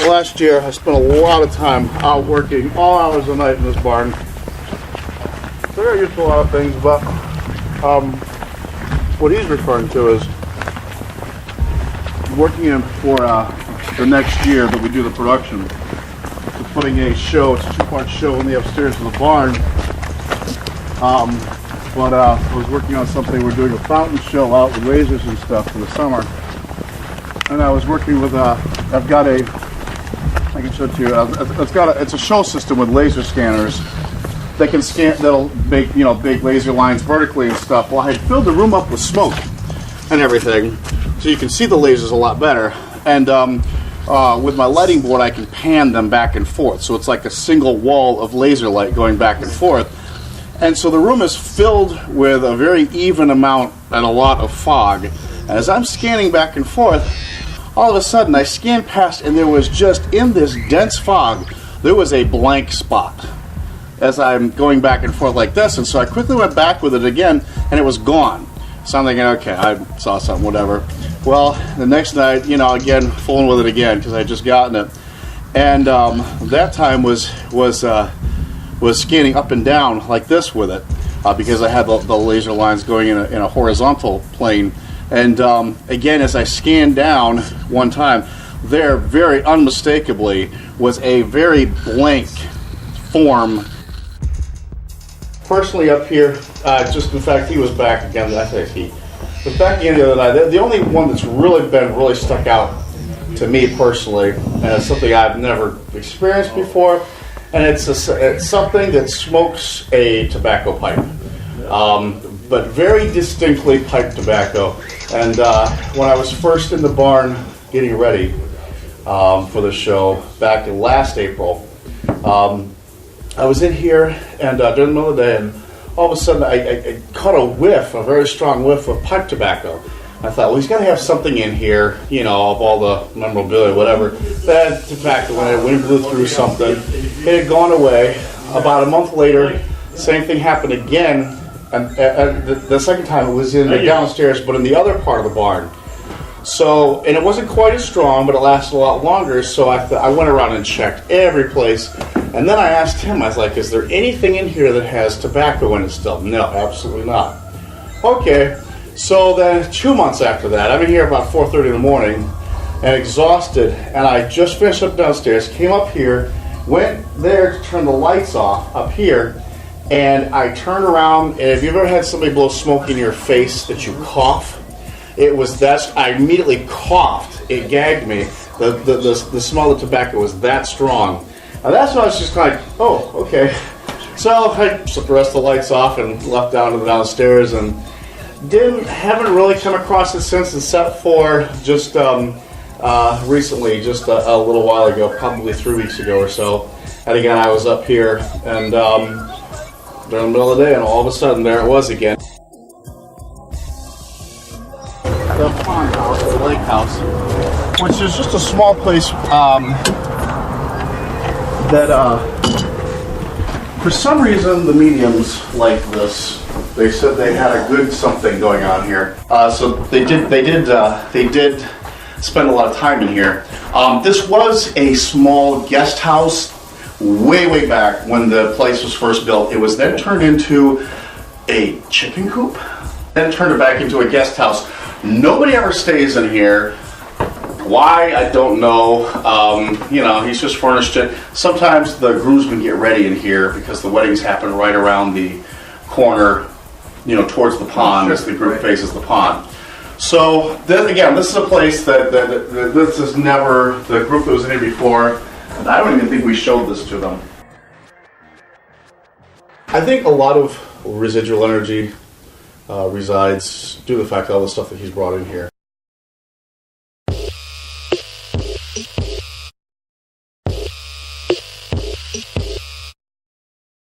last year I spent a lot of time out working all hours of the night in this barn. So I got used to a lot of things, but what he's referring to is working in for the next year that we do the production. We're putting a show, it's a two-part show in the upstairs of the barn. But I was working on something. We're doing a fountain show out with lasers and stuff for the summer. And I was working with I've got a, I can show it to you. It's a show system with laser scanners that can scan, that'll make, you know, big laser lines vertically and stuff. Well, I had filled the room up with smoke and everything, so you can see the lasers a lot better. And with my lighting board, I can pan them back and forth, so it's like a single wall of laser light going back and forth. And so the room is filled with a very even amount and a lot of fog. And as I'm scanning back and forth, all of a sudden I scanned past, and there was just, in this dense fog, there was a blank spot as I'm going back and forth like this. And so I quickly went back with it again, and it was gone. So I'm thinking, okay, I saw something, whatever. Well, the next night, you know, again, fooling with it again because I had just gotten it. And that time was scanning up and down like this with it because I had the laser lines going in a horizontal plane. And again, as I scanned down one time, there very unmistakably was a very blank form. Personally up here, just in fact, he was back again. I say he was back again the other night. The only one that's really stuck out to me personally, and it's something I've never experienced before, and it's something that smokes a tobacco pipe, but very distinctly piped tobacco. And when I was first in the barn getting ready for the show back in last April, I was in here and during the middle of the day, and all of a sudden I caught a whiff, a very strong whiff of pipe tobacco. I thought, well, he's got to have something in here, you know, of all the memorabilia, whatever. That tobacco, when the wind blew through something, it had gone away. About a month later, same thing happened again. And the second time it was in the downstairs, but in the other part of the barn. So, and it wasn't quite as strong, but it lasted a lot longer. So I went around and checked every place. And then I asked him, I was like, is there anything in here that has tobacco in it still? No, absolutely not. Okay. So then 2 months after that, I'm in here about 4:30 in the morning and exhausted, and I just finished up downstairs, came up here, went there to turn the lights off up here, and I turned around, and if you've ever had somebody blow smoke in your face that you cough, it was that, I immediately coughed, it gagged me, the smell of tobacco was that strong. And that's when I was just kind of like, oh, okay. So I shut the rest of the lights off and left down to the downstairs, and haven't really come across it since, except for just recently, just a little while ago, probably 3 weeks ago or so. And again, I was up here and during the middle of the day, and all of a sudden there it was again. The pond house, the lake house, which is just a small place that for some reason the mediums like this. They said they had a good something going on here, so they did spend a lot of time in here. This was a small guest house way back when the place was first built. It was then turned into a chicken coop, then turned it back into a guest house. Nobody ever stays in here. Why, I don't know. You know, he's just furnished it. Sometimes the groomsmen get ready in here because the weddings happen right around the corner, you know, towards the pond as the group faces the pond. So, again, this is a place that this is never, the group that was in here before, and I don't even think we showed this to them. I think a lot of residual energy resides due to the fact of all the stuff that he's brought in here.